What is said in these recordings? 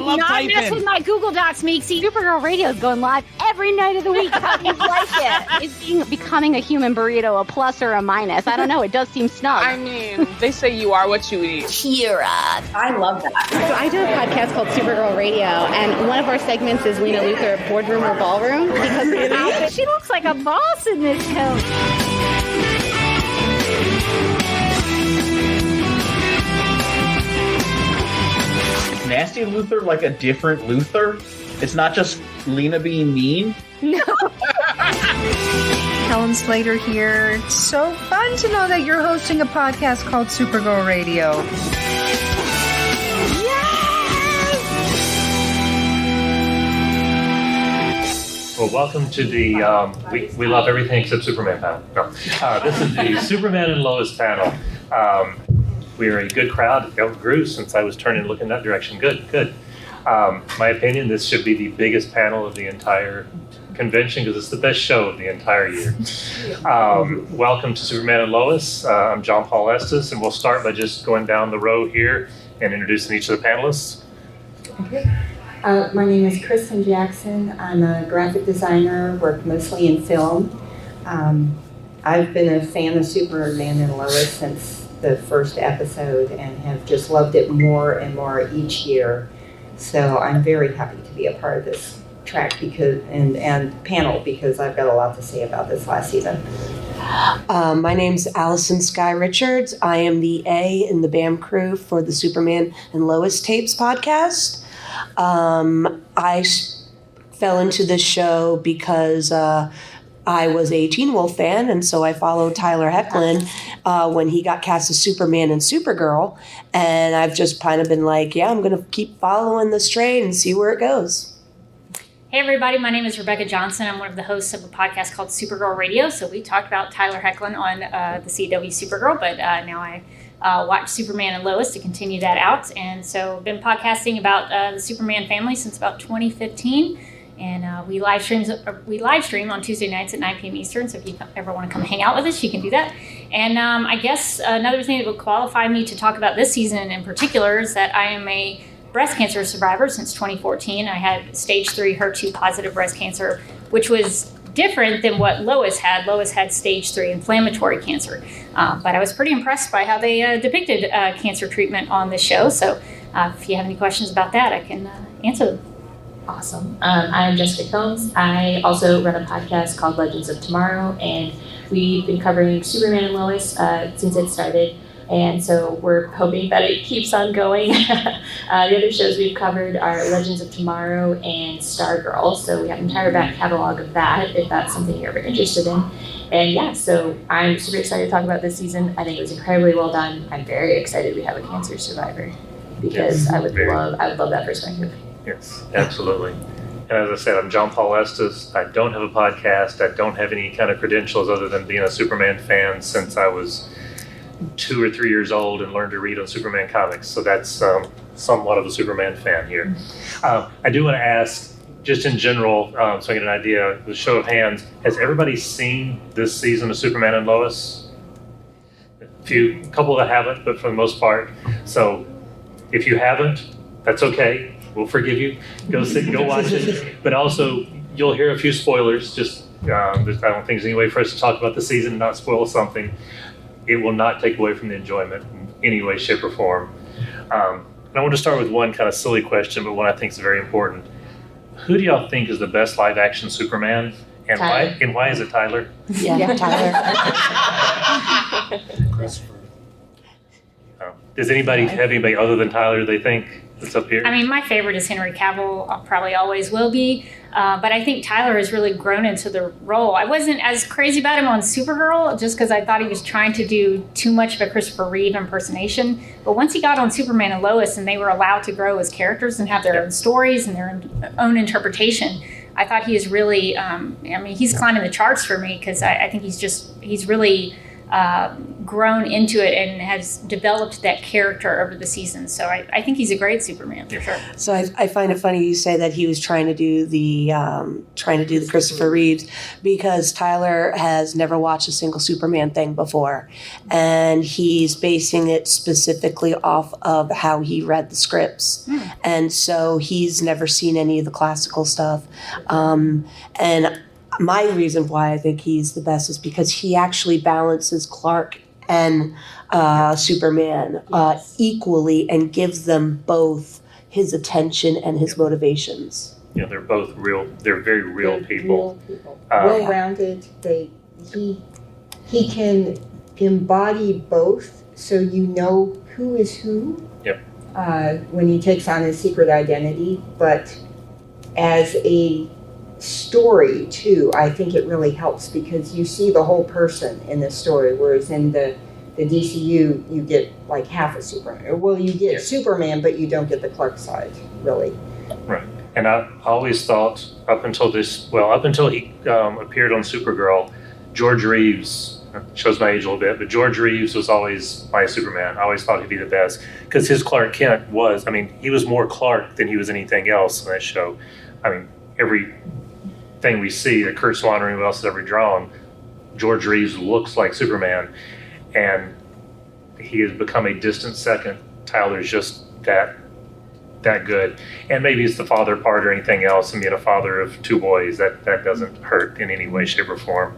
love typing. Not mess with my Google Docs, Meeksy. Supergirl Radio is going live every night of the week. How do you like it? Is becoming a human burrito a plus or a minus? I don't know. It does seem snug. I mean, they say you are what you eat. Kira. I love that. So I do a podcast called Supergirl Radio, and one of our segments is Lena Luthor, Boardroom or Ballroom, because her outfit, she looks like a boss in this coat. Nasty Luthor like a different Luthor? It's not just Lena being mean? No. Helen Slater here. It's so fun to know that you're hosting a podcast called Supergirl Radio. Yes! Well, welcome to the we love everything except Superman panel. No. This is the Superman and Lois panel. We are a good crowd. It outgrew since I was turning and looking that direction. Good. My opinion, this should be the biggest panel of the entire convention because it's the best show of the entire year. Welcome to Superman and Lois. I'm John Paul Estes, and we'll start by just going down the row here and introducing each of the panelists. Okay. My name is Kristen Jackson. I'm a graphic designer, work mostly in film. I've been a fan of Superman and Lois since the first episode and have just loved it more and more each year. So I'm very happy to be a part of this track because and panel because I've got a lot to say about this last season. My name's Allison Skye Richards. I am the A in the BAM crew for the Superman and Lois Tapes podcast. I fell into this show because I was a Teen Wolf fan, and so I followed Tyler Hoechlin when he got cast as Superman and Supergirl, and I've just kind of been like, yeah, I'm going to keep following this train and see where it goes. Hey everybody, my name is Rebecca Johnson. I'm one of the hosts of a podcast called Supergirl Radio. So we talked about Tyler Hoechlin on the CW Supergirl, but now I watch Superman and Lois to continue that out. And so I've been podcasting about the Superman family since about 2015. And we live stream on Tuesday nights at 9 p.m. Eastern. So if you ever want to come hang out with us, you can do that. And I guess another thing that would qualify me to talk about this season in particular is that I am a breast cancer survivor since 2014. I had stage 3 HER2 positive breast cancer, which was different than what Lois had. Lois had stage 3 inflammatory cancer. But I was pretty impressed by how they depicted cancer treatment on this show. So if you have any questions about that, I can answer them. Awesome. I'm Jessica Combs. I also run a podcast called Legends of Tomorrow, and we've been covering Superman and Lois since it started, and so we're hoping that it keeps on going. The other shows we've covered are Legends of Tomorrow and Stargirl, so we have an entire back catalog of that, if that's something you're ever interested in. And yeah, so I'm super excited to talk about this season. I think it was incredibly well done. I'm very excited we have a cancer survivor, because I would love that perspective. Yes, absolutely. And as I said, I'm John Paul Estes. I don't have a podcast. I don't have any kind of credentials other than being a Superman fan since I was 2 or 3 years old and learned to read on Superman comics. So that's somewhat of a Superman fan here. I do want to ask, just in general, so I get an idea, the show of hands, has everybody seen this season of Superman and Lois? A couple that haven't, but for the most part. So if you haven't, that's okay. We'll forgive you. Go watch it. But also, you'll hear a few spoilers. Just I don't think there's any way for us to talk about the season and not spoil something. It will not take away from the enjoyment in any way, shape, or form. And I want to start with one kind of silly question, but one I think is very important. Who do y'all think is the best live-action Superman, and Tyler. why? And why is it Tyler? Yeah. Tyler. Christopher. Does anybody have anybody other than Tyler they think that's up here? I mean, my favorite is Henry Cavill, probably always will be. But I think Tyler has really grown into the role. I wasn't as crazy about him on Supergirl just because I thought he was trying to do too much of a Christopher Reeve impersonation. But once he got on Superman and Lois and they were allowed to grow as characters and have their own stories and their own interpretation, I thought he is really, he's climbing the charts for me because I think he's really grown into it and has developed that character over the season. So I think he's a great Superman for sure. So I find it funny you say that he was trying to do the Christopher Reeves, because Tyler has never watched a single Superman thing before, and he's basing it specifically off of how he read the scripts, and so he's never seen any of the classical stuff, and my reason why I think he's the best is because he actually balances Clark and Superman equally and gives them both his attention and his motivations. Yeah, they're both real. They're very real people. Well-rounded. He can embody both, so you know who is who. Yep. When he takes on his secret identity, but as a story too, I think it really helps because you see the whole person in the story, whereas in the DCU you get like half a Superman. Well, you get Superman, but you don't get the Clark side, really. Right. And I always thought up until he appeared on Supergirl, George Reeves, shows my age a little bit, but George Reeves was always my Superman. I always thought he'd be the best because his Clark Kent he was more Clark than he was anything else in that show. I mean, every thing we see that Kurt Swan or anyone else has ever drawn, George Reeves looks like Superman, and he has become a distant second. Tyler's just that good, and maybe it's the father part or anything else, and being a father of two boys, that doesn't hurt in any way, shape, or form.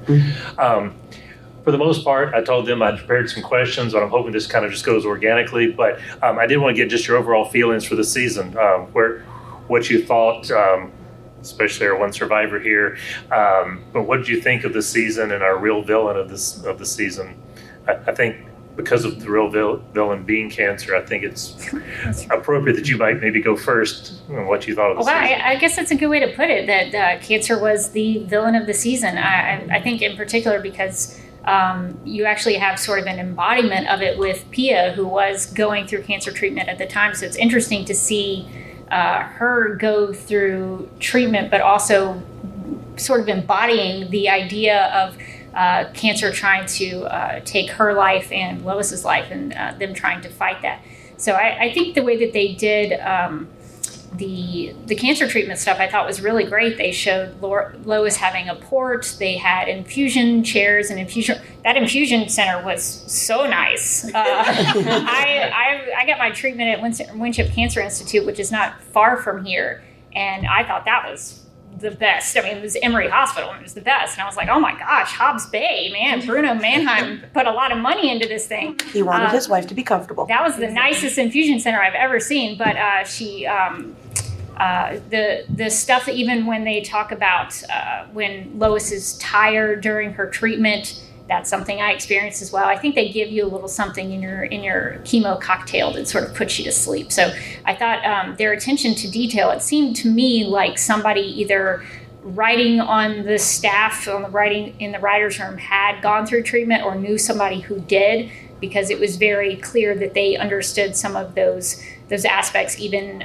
For the most part, I told them I'd prepared some questions, but I'm hoping this kind of just goes organically, but I did want to get just your overall feelings for the season, what you thought, especially our one survivor here. But what did you think of the season and our real villain of the season? I think because of the real villain being cancer, I think it's appropriate that you might maybe go first on what you thought of the season. I guess that's a good way to put it, that cancer was the villain of the season. I think in particular because you actually have sort of an embodiment of it with Pia, who was going through cancer treatment at the time. So it's interesting to see her go through treatment, but also sort of embodying the idea of cancer trying to take her life and Lois's life, and them trying to fight that. So I think the way that they did the cancer treatment stuff, I thought was really great. They showed Lois having a port. They had infusion chairs and that infusion center was so nice. I got my treatment at Winship Cancer Institute, which is not far from here, and I thought that was the best. I mean, it was Emory Hospital, and it was the best. And I was like, oh my gosh, Hobbs Bay, man, Bruno Mannheim put a lot of money into this thing. He wanted his wife to be comfortable. That was the nicest infusion center I've ever seen. But the stuff that even when they talk about when Lois is tired during her treatment, that's something I experienced as well. I think they give you a little something in your chemo cocktail that sort of puts you to sleep. So I thought their attention to detail, it seemed to me like somebody either writing on the staff, in the writer's room, had gone through treatment or knew somebody who did, because it was very clear that they understood some of those aspects, even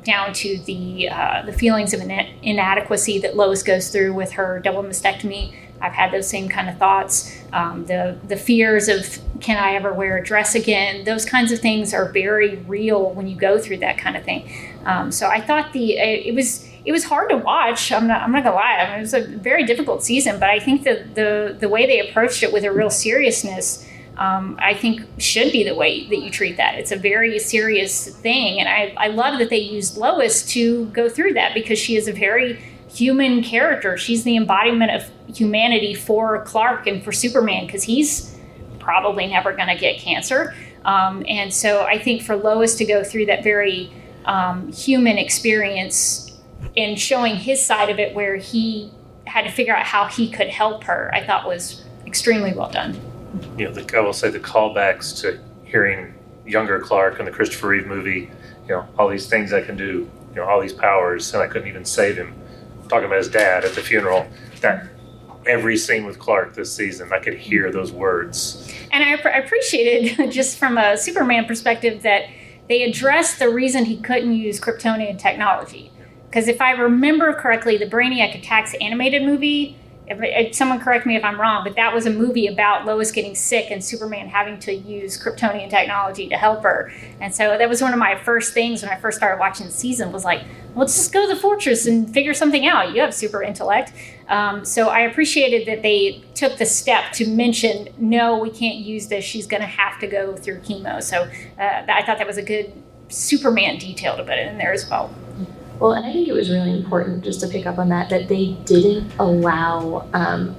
down to the feelings of inadequacy that Lois goes through with her double mastectomy. I've had those same kind of thoughts. The fears of, can I ever wear a dress again? Those kinds of things are very real when you go through that kind of thing. So I thought it was hard to watch. I'm not gonna lie. I mean, it was a very difficult season, but I think that the way they approached it with a real seriousness, I think should be the way that you treat that. It's a very serious thing, and I love that they used Lois to go through that, because she is a very human character. She's the embodiment of humanity for Clark and for Superman, because he's probably never going to get cancer. And so I think for Lois to go through that very human experience and showing his side of it, where he had to figure out how he could help her, I thought was extremely well done. You know, I will say the callbacks to hearing younger Clark in the Christopher Reeve movie, all these things I can do, all these powers, and I couldn't even save him. Talking about his dad at the funeral, that every scene with Clark this season, I could hear those words. And I appreciated, just from a Superman perspective, that they addressed the reason he couldn't use Kryptonian technology. Because if I remember correctly, the Brainiac Attacks animated movie, someone correct me if I'm wrong, but that was a movie about Lois getting sick and Superman having to use Kryptonian technology to help her. And so that was one of my first things when I first started watching the season was like, let's just go to the fortress and figure something out. You have super intellect. So I appreciated that they took the step to mention, no, we can't use this. She's going to have to go through chemo. So I thought that was a good Superman detail to put in there as well. Well, and I think it was really important, just to pick up on that they didn't allow,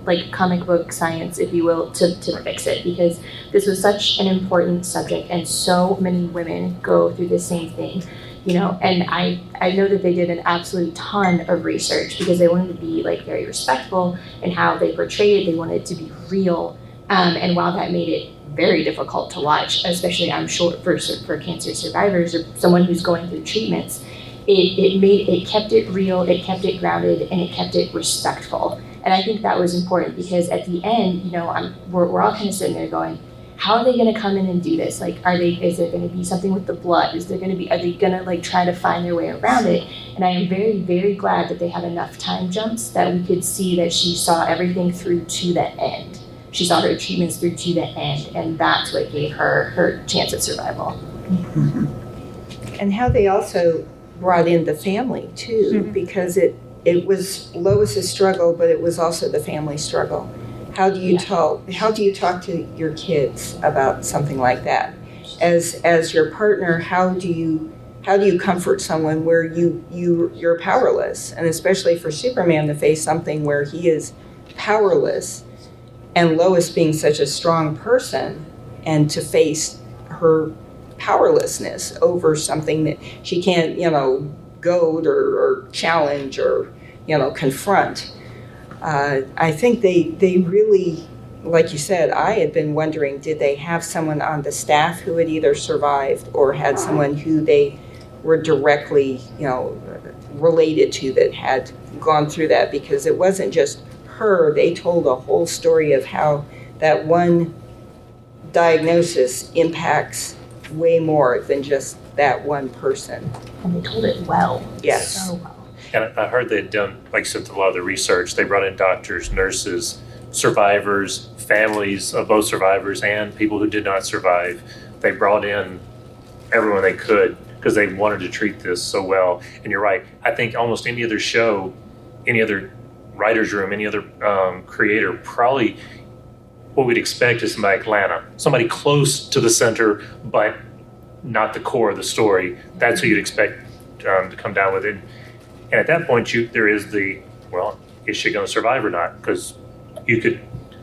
like, comic book science, if you will, to fix it, because this was such an important subject, and so many women go through the same thing, you know, and I know that they did an absolute ton of research, because they wanted to be, like, very respectful in how they portrayed it. They wanted it to be real, and while that made it very difficult to watch, especially, I'm sure, for cancer survivors or someone who's going through treatments, it kept it real, it kept it grounded, and it kept it respectful. And I think that was important, because at the end, you know, we're all kind of sitting there going, how are they going to come in and do this? Like, is there going to be something with the blood? Are they going to like try to find their way around it? And I am very, very glad that they had enough time jumps that we could see that she saw everything through to the end. She saw her treatments through to the end, and that's what gave her chance at survival. Mm-hmm. And how they also brought in the family too, because it was Lois's struggle, but it was also the family struggle. How do you talk to your kids about something like that? As your partner, how do you comfort someone where you're powerless? And especially for Superman to face something where he is powerless, and Lois being such a strong person, and to face her powerlessness over something that she can't, goad or challenge or, confront. I think they really, like you said, I had been wondering, did they have someone on the staff who had either survived or had someone who they were directly, related to that had gone through that? Because it wasn't just her. They told a whole story of how that one diagnosis impacts way more than just that one person. And they told it well. Yes. So well. And I heard they'd done, like I said, a lot of the research. They brought in doctors, nurses, survivors, families of both survivors and people who did not survive. They brought in everyone they could because they wanted to treat this so well. And you're right. I think almost any other show, any other writer's room, any other creator, probably what we'd expect is somebody like Lana, somebody close to the center, but not the core of the story. That's who you'd expect to come down with it. And at that point, there is the, well, is she going to survive or not? Because you could,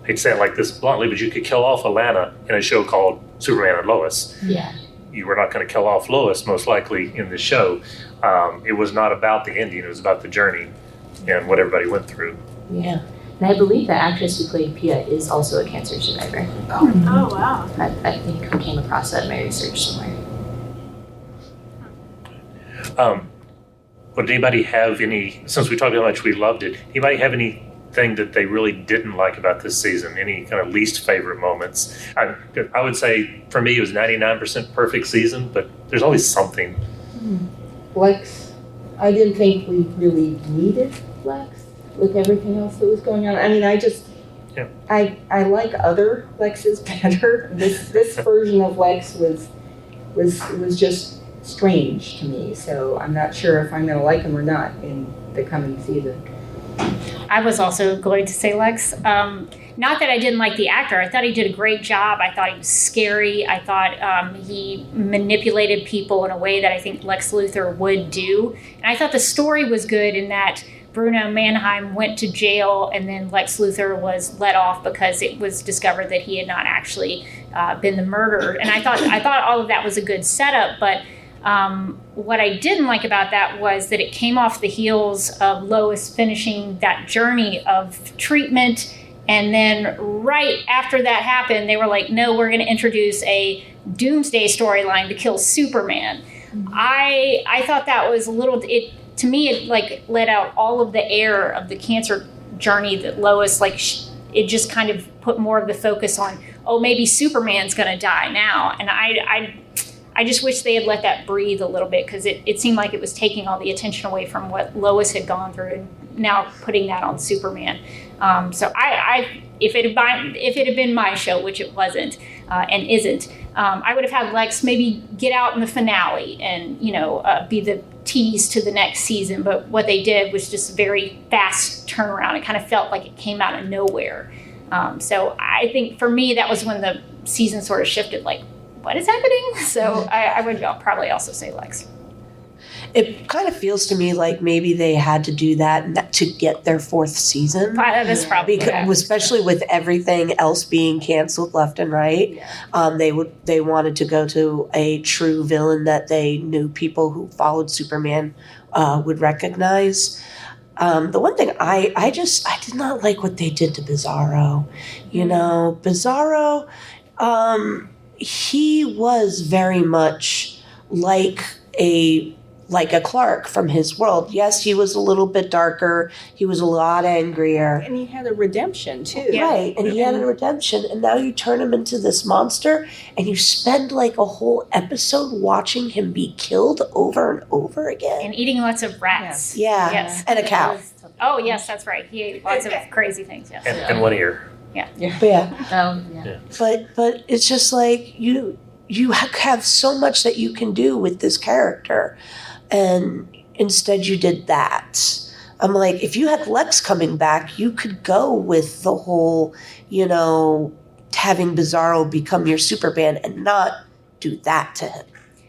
I'd say it like this bluntly, but you could kill off Alana in a show called Superman and Lois. Yeah. You were not going to kill off Lois, most likely, in the show. It was not about the ending. It was about the journey and what everybody went through. Yeah. And I believe the actress who played Pia is also a cancer survivor. Oh wow. I think I came across that in my research somewhere. Would anybody have any, since we talked about how much we loved it, anybody have anything that they really didn't like about this season? Any kind of least favorite moments? I would say, for me, it was 99% perfect season, but there's always something. Lex, I didn't think we really needed Lex with everything else that was going on. I mean, I like other Lexes better. This version of Lex was just strange to me, so I'm not sure if I'm going to like him or not in the coming season. I was also going to say Lex. Not that I didn't like the actor. I thought he did a great job. I thought he was scary. I thought he manipulated people in a way that I think Lex Luthor would do. And I thought the story was good in that Bruno Mannheim went to jail and then Lex Luthor was let off because it was discovered that he had not actually been the murderer. And I thought all of that was a good setup, but what I didn't like about that was that it came off the heels of Lois finishing that journey of treatment. And then right after that happened, they were like, no, we're going to introduce a doomsday storyline to kill Superman. Mm-hmm. I thought that was a little, to me, it like let out all of the air of the cancer journey that Lois, it just kind of put more of the focus on, oh, maybe Superman's going to die now. And I just wish they had let that breathe a little bit, because it seemed like it was taking all the attention away from what Lois had gone through and now putting that on Superman. So if it had been my show, which it wasn't and isn't, I would have had Lex maybe get out in the finale and be the tease to the next season. But what they did was just a very fast turnaround. It kind of felt like it came out of nowhere. So I think for me that was when the season sort of shifted. Like, what is happening? So I would probably also say Lex. It kind of feels to me like maybe they had to do that to get their 4th season. That's probably especially with everything else being canceled left and right. Yeah. They wanted to go to a true villain that they knew people who followed Superman would recognize. The one thing I did not like what they did to Bizarro. Bizarro, he was very much like a Clark from his world. Yes, he was a little bit darker. He was a lot angrier. And he had a redemption, too. Yeah. Right, and he had a redemption. And now you turn him into this monster, and you spend like a whole episode watching him be killed over and over again. And eating lots of rats. Yeah. Yes. And a cow. Oh, yes, that's right. He ate lots of crazy things, yes. And one ear. Yeah. But it's just like you have so much that you can do with this character. And instead you did that. I'm like, if you had Lex coming back, you could go with the whole, having Bizarro become your Superman and not do that to him.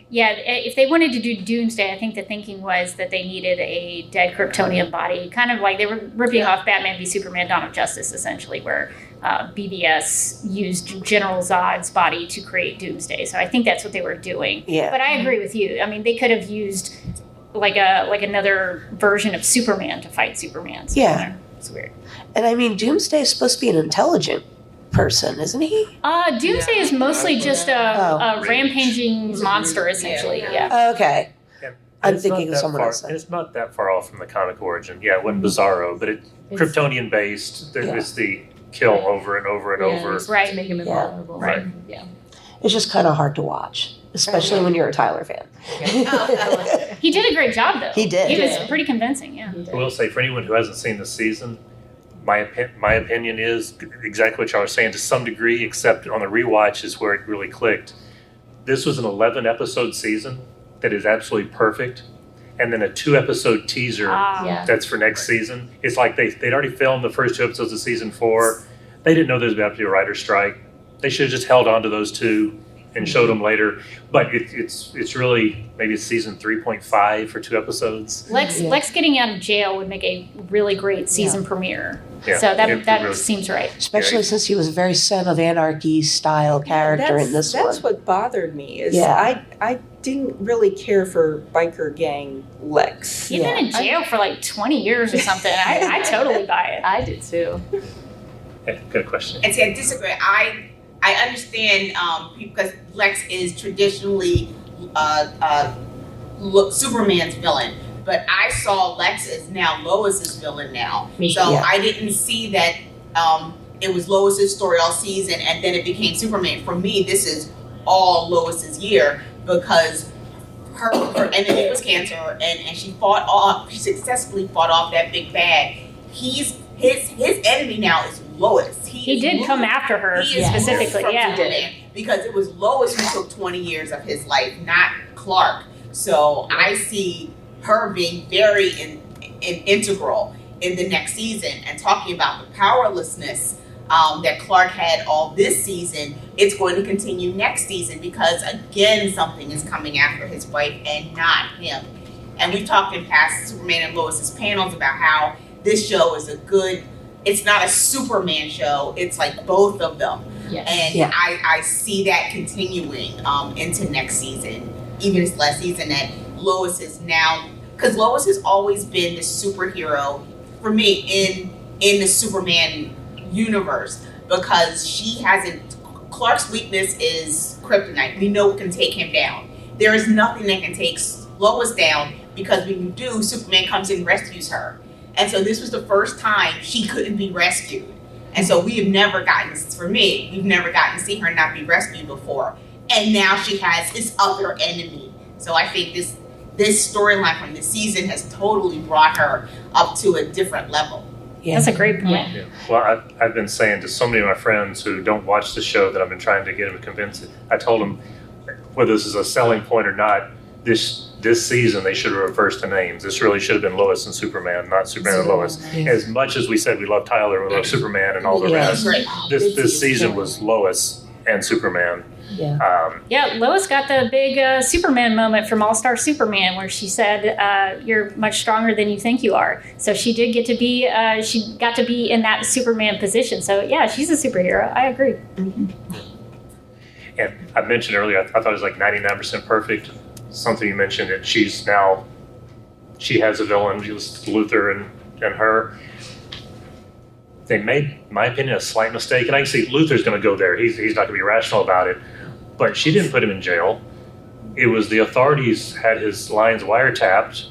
Yeah, if they wanted to do Doomsday, I think the thinking was that they needed a dead Kryptonian body, kind of like they were ripping off Batman v Superman: Dawn of Justice, essentially, where BVS used General Zod's body to create Doomsday. So I think that's what they were doing. Yeah. But I agree with you. I mean, they could have used like another version of Superman to fight Superman. So it's weird. And I mean, Doomsday is supposed to be an intelligent person, isn't he? Doomsday is mostly just a rampaging monster, essentially. Yeah. Okay. I'm thinking of someone else. It's not that far off from the comic origin. Yeah, it wasn't Bizarro, but it's Kryptonian based. It's the kill over and over and over. Right. To make him invulnerable. Right. Yeah. It's just kind of hard to watch, especially when you're a Tyler fan. He did a great job, though. He did. He was pretty convincing, yeah. I will say, for anyone who hasn't seen the season, my opinion is exactly what y'all are saying to some degree, except on the rewatch is where it really clicked. This was an 11-episode season that is absolutely perfect, and then a 2-episode teaser that's for next season. It's like they'd already filmed the first 2 episodes of season 4. They didn't know there was about to be a writer's strike. They should have just held on to those 2 and showed them later. But it's really, maybe it's season 3.5 for 2 episodes. Lex getting out of jail would make a really great season premiere. Yeah. So that really seems right. Especially since he was a very Son of Anarchy style character in this one. That's what bothered me. I didn't really care for biker gang Lex. He's been in jail for like 20 years or something. I totally buy it. I did too. Okay, good question. And see, I disagree. I understand because Lex is traditionally Superman's villain, but I saw Lex as now Lois's villain now. I didn't see that it was Lois's story all season and then it became Superman. For me, this is all Lois's year because her enemy was cancer and she successfully fought off that big bad. His enemy now is Lois. He did come after her specifically, because it was Lois who took 20 years of his life, not Clark. So I see her being very integral in the next season. And talking about the powerlessness that Clark had all this season, it's going to continue next season because again something is coming after his wife and not him. And we've talked in past Superman and Lois's panels about how this show is it's not a Superman show, it's like both of them. Yes. And I see that continuing into next season, even this last season, that Lois is now, because Lois has always been the superhero for me in the Superman universe, because Clark's weakness is kryptonite. We know it can take him down. There is nothing that can take Lois down, because when you do, Superman comes in and rescues her. And so this was the first time she couldn't be rescued. And so we've never gotten to see her not be rescued before. And now she has this other enemy. So I think this storyline from this season has totally brought her up to a different level. That's a great point. Yeah. Well, I've been saying to so many of my friends who don't watch the show that I've been trying to get them to convince it. I told them, whether this is a selling point or not, this season they should have reversed the names. This really should have been Lois and Superman, not Superman and Lois. As much as we said we love Tyler and we love Superman and all the rest, this season was Lois and Superman. Lois got the big Superman moment from All-Star Superman where she said, you're much stronger than you think you are. So she did get to be, she got to be in that Superman position. So yeah, she's a superhero. I agree. And I mentioned earlier, I thought it was like 99% perfect. Something you mentioned that she has a villain, Luthor and her. They made, in my opinion, a slight mistake. And I can see Luthor's going to go there. He's not going to be rational about it. But she didn't put him in jail. It was the authorities had his lines wiretapped.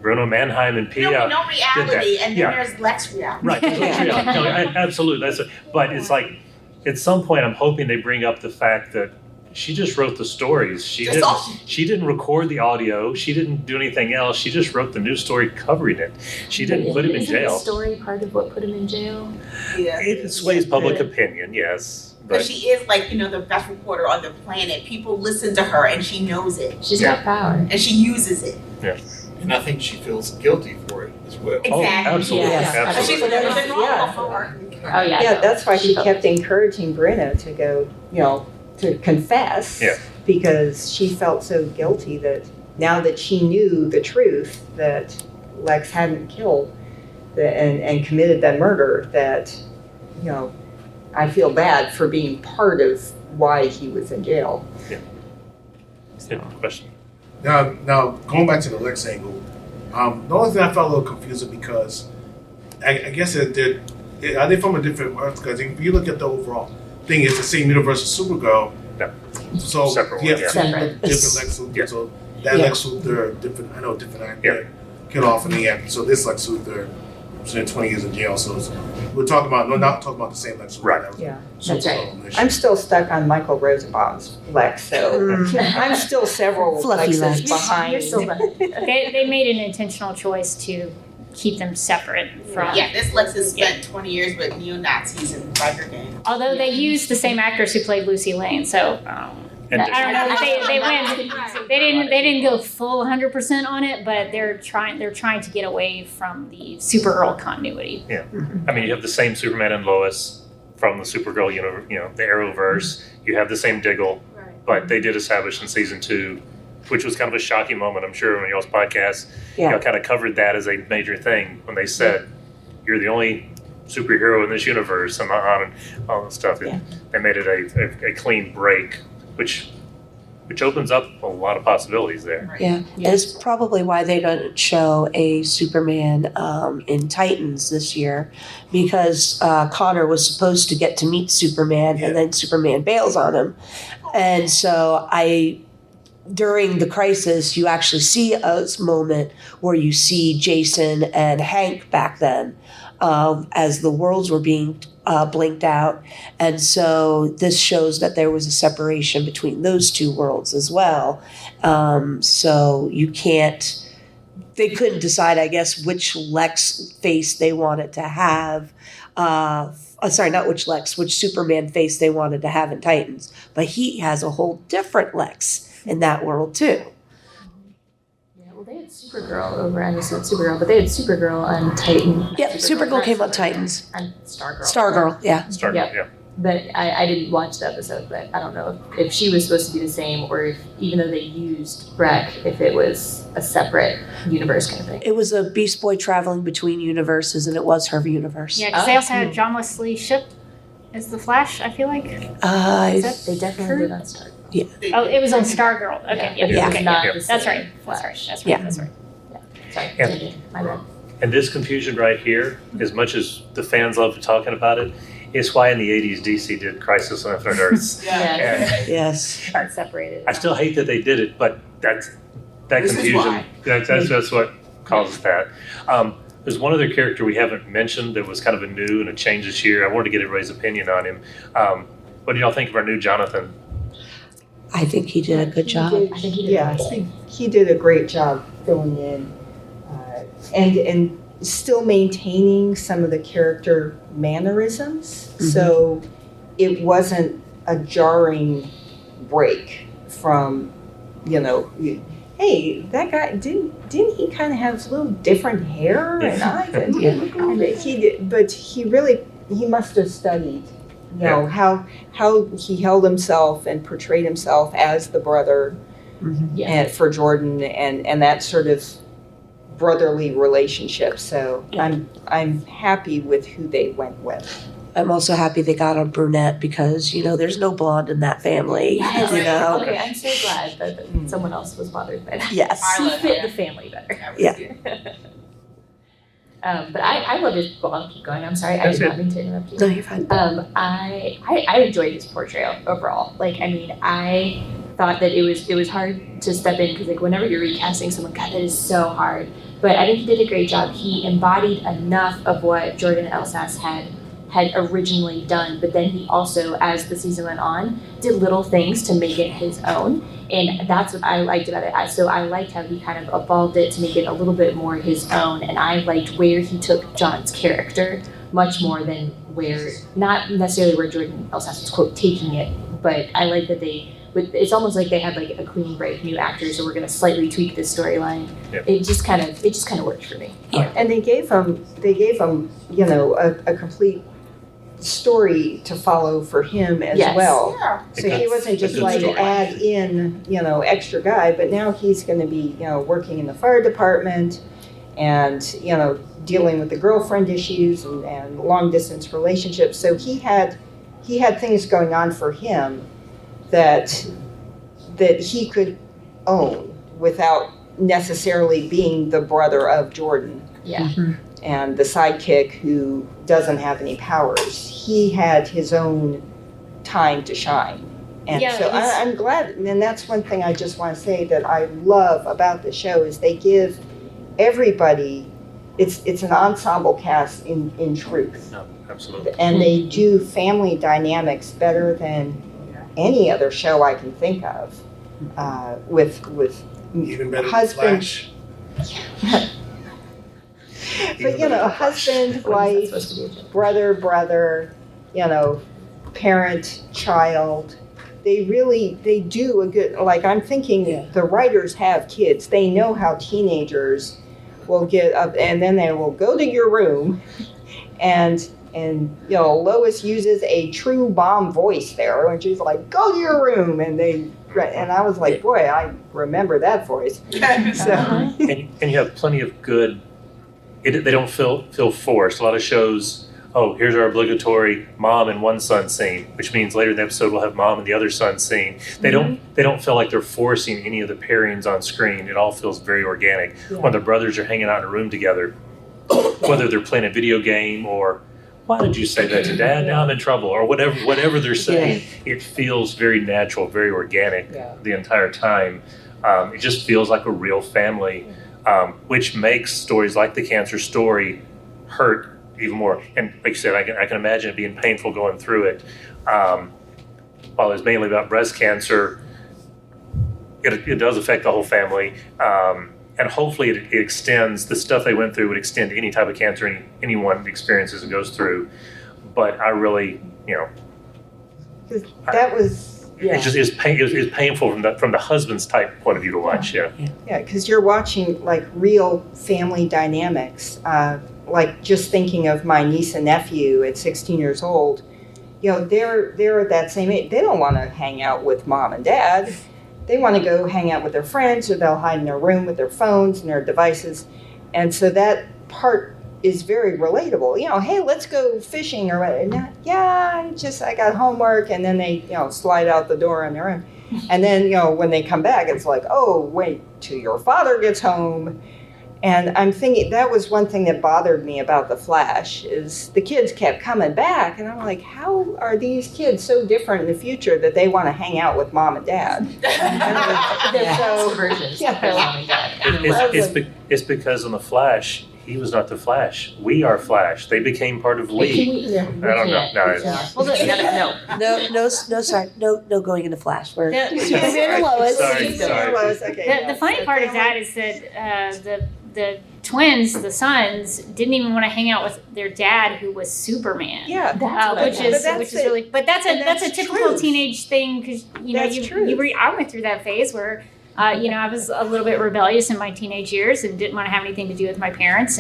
Bruno Mannheim and Pia. No reality, and then there's Lex reality. Right, there's Lex reality. No, absolutely. But it's like, at some point, I'm hoping they bring up the fact that she just wrote the stories. She didn't record the audio. She didn't do anything else. She just wrote the news story covering it. She didn't put him in jail. Isn't the story part of what put him in jail? Yeah. It sways public opinion, yes. But she is like, the best reporter on the planet. People listen to her and she knows it. She's got power. And she uses it. Yeah. And I think she feels guilty for it as well. Exactly. Oh, absolutely. Absolutely. She's never been wrong before. Oh, yeah. Yeah, that's why she kept encouraging Bruno to go, to confess. Yeah. Because she felt so guilty that now that she knew the truth that Lex hadn't killed and committed that murder, that, I feel bad for being part of why he was in jail. Yeah. Good question. Now going back to the Lex angle, the only thing I felt a little confusing because I guess are they from a different Earth? Because if you look at the overall thing, it's the same universe as Supergirl. No. So separate you have one, different Lex Luthor. Yeah. So that Lex Luthor, different actor, killed off in the end. So this Lex Luthor spent 20 years in jail. So we're talking about not talking about the same Lex Luthor. Right. Yeah. That's right. I'm still stuck on Michael Rosenbaum's Lex, so I'm still several Fluffy Lexes Lex. behind. You're still They made an intentional choice to keep them separate from. Yeah, this Lex has spent 20 years with neo-Nazis and biker gang. Although they used the same actress who played Lucy Lane, so And I don't know if they went. They didn't go full 100% on it, but they're trying to get away from the Supergirl continuity. Yeah, I mean, you have the same Superman and Lois from the Supergirl, the Arrowverse. You have the same Diggle, but they did establish in season 2, which was kind of a shocking moment. I'm sure on y'all's podcast, kind of covered that as a major thing when they said, "You're the only superhero in this universe," and on and all that stuff. Yeah. They made it a clean break, which opens up a lot of possibilities there. Yeah, it's probably why they don't show a Superman in Titans this year, because Connor was supposed to get to meet Superman, and then Superman bails on him. And so during the crisis, you actually see a moment where you see Jason and Hank back then as the worlds were being blinked out. And so this shows that there was a separation between those two worlds as well. So they couldn't decide, I guess, which Lex face they wanted to have. Which Superman face they wanted to have in Titans. But he has a whole different Lex in that world too. Yeah, well, they had Supergirl over. I just said Supergirl, but they had Supergirl on Titan. Yep, Supergirl came on Titans. And Stargirl. Stargirl, yeah. Stargirl, yeah. But I didn't watch the episode, but I don't know if she was supposed to be the same, or if, even though they used Breck, if it was a separate universe kind of thing. It was a Beast Boy traveling between universes, and it was her universe. Yeah, because they also had John Wesley Shipp as the Flash, I feel like. They definitely did on Stargirl. Yeah. Oh, it was on Stargirl. Okay, Yeah. okay, Not yeah. the That's same right. Flash. That's right. Sorry, my bad. And this confusion right here, as much as the fans love talking about it, is why in the 80s DC did Crisis on Infinite Earths. Yes. Separated. I still hate that they did it, but that confusion, that's what causes that. There's one other character we haven't mentioned that was kind of a new and a change this year. I wanted to get everybody's opinion on him. What do y'all think of our new Jonathan? I think he did a good job. I think he did. He did a great job filling in. And still maintaining some of the character mannerisms. Mm-hmm. So it wasn't a jarring break from, hey, that guy didn't he kind of have a little different hair and eyes? And he did, but he must have studied, how he held himself and portrayed himself as the brother and for Jordan and that sort of brotherly relationship. So I'm happy with who they went with. I'm also happy they got a brunette because, there's no blonde in that family. Yes. You Okay, I'm so glad that someone else was bothered by that. Yes. He fit the family better. Yeah. But I love his. Well, I'll keep going. I'm sorry. I did not mean to interrupt you. No, you're fine. I enjoyed his portrayal overall. I thought that it was hard to step in because whenever you're recasting someone, God, that is so hard. But I think he did a great job. He embodied enough of what Jordan Elsas had originally done, but then he also, as the season went on, did little things to make it his own, and that's what I liked about it. So I liked how he kind of evolved it to make it a little bit more his own, and I liked where he took John's character much more than not necessarily where Jordan Elsas was, quote, taking it, but I like that it's almost like they had a clean break, new actors, so we're going to slightly tweak this storyline. Yep. It just kind of worked for me. Yeah. And they gave him a complete story to follow for him as well. Yeah. So he wasn't just add in, extra guy, but now he's going to be, working in the fire department and, dealing with the girlfriend issues and long distance relationships. So he had things going on for him that he could own without necessarily being the brother of Jordan. Yeah. Mm-hmm. And the sidekick who doesn't have any powers. He had his own time to shine. And so I'm glad, and that's one thing I just want to say that I love about the show is they give everybody, it's an ensemble cast in truth. No, absolutely. And they do family dynamics better than any other show I can think of. With even better husband. Flash. But husband, wife, brother, parent, child. They do a good, I'm thinking the writers have kids. They know how teenagers will get up and then they will go to your room and Lois uses a true mom voice there and she's like, go to your room, and I was like, boy, I remember that voice. So. And you have plenty of good. They don't feel forced. A lot of shows, here's our obligatory mom and one son scene, which means later in the episode we'll have mom and the other son scene. They don't feel like they're forcing any of the pairings on screen. It all feels very organic. Yeah. When the brothers are hanging out in a room together, whether they're playing a video game or why did you say that to Dad? Now I'm in trouble, or whatever they're saying. It feels very natural, very organic the entire time. It just feels like a real family. Which makes stories like the cancer story hurt even more. And like you said, I can imagine it being painful going through it. While it's mainly about breast cancer, it does affect the whole family. And hopefully it extends, the stuff they went through would extend to any type of cancer anyone experiences and goes through. But I really, that was... Yeah. It just is painful from the husband's type point of view to watch. Yeah, because you're watching real family dynamics. Just thinking of my niece and nephew at 16 years old, they're at that same age. They don't want to hang out with mom and dad. They want to go hang out with their friends, or they'll hide in their room with their phones and their devices. And so that part is very relatable. Hey, let's go fishing or whatever. I got homework, and then they, slide out the door on their own. And then, when they come back, it's like, oh, wait till your father gets home. And I'm thinking that was one thing that bothered me about The Flash is the kids kept coming back, and I'm like, how are these kids so different in the future that they want to hang out with mom and dad? They're so versions of their mom and dad. It's because in The Flash, he was not the Flash. We are Flash. They became part of Lee. I don't know. Sorry. No going into Flash. Superman and Lois. Sorry. The funny part of that is that the twins, the sons, didn't even want to hang out with their dad, who was Superman. Yeah, that's which is really. But that's a typical truth. teenage thing, because That's true. I went through that phase where. I was a little bit rebellious in my teenage years and didn't want to have anything to do with my parents.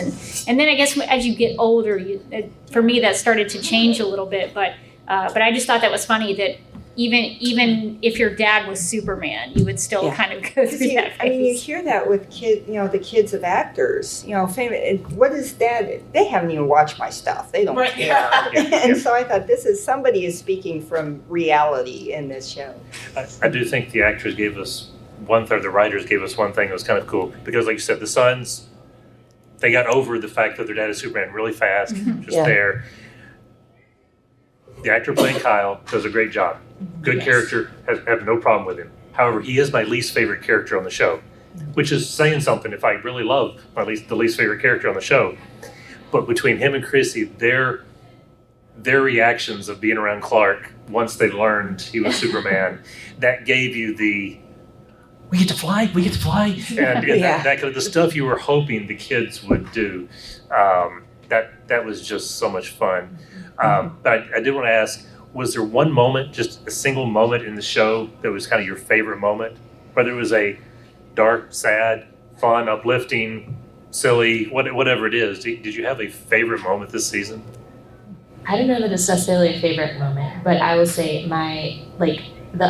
And then I guess as you get older, for me, that started to change a little bit. But I just thought that was funny that even if your dad was Superman, you would still kind of go through that phase. I mean, you hear that with the kids of actors, famous. What is dad? They haven't even watched my stuff. They don't care. And so I thought somebody is speaking from reality in this show. I do think the actors gave us the writers gave us one thing that was kind of cool, because like you said, the sons, they got over the fact that their dad is Superman really fast, there. The actor playing Kyle does a great job. Good character, have no problem with him. However, he is my least favorite character on the show, which is saying something if I really love the least favorite character on the show. But between him and Chrissy, their reactions of being around Clark once they learned he was Superman, that gave you the we get to fly, and that kind of the stuff you were hoping the kids would do. That was just so much fun. But I did want to ask, was there one moment, just a single moment in the show that was kind of your favorite moment? Whether it was a dark, sad, fun, uplifting, silly, whatever it is. Did you have a favorite moment this season? I don't know that it's necessarily a favorite moment, but I would say the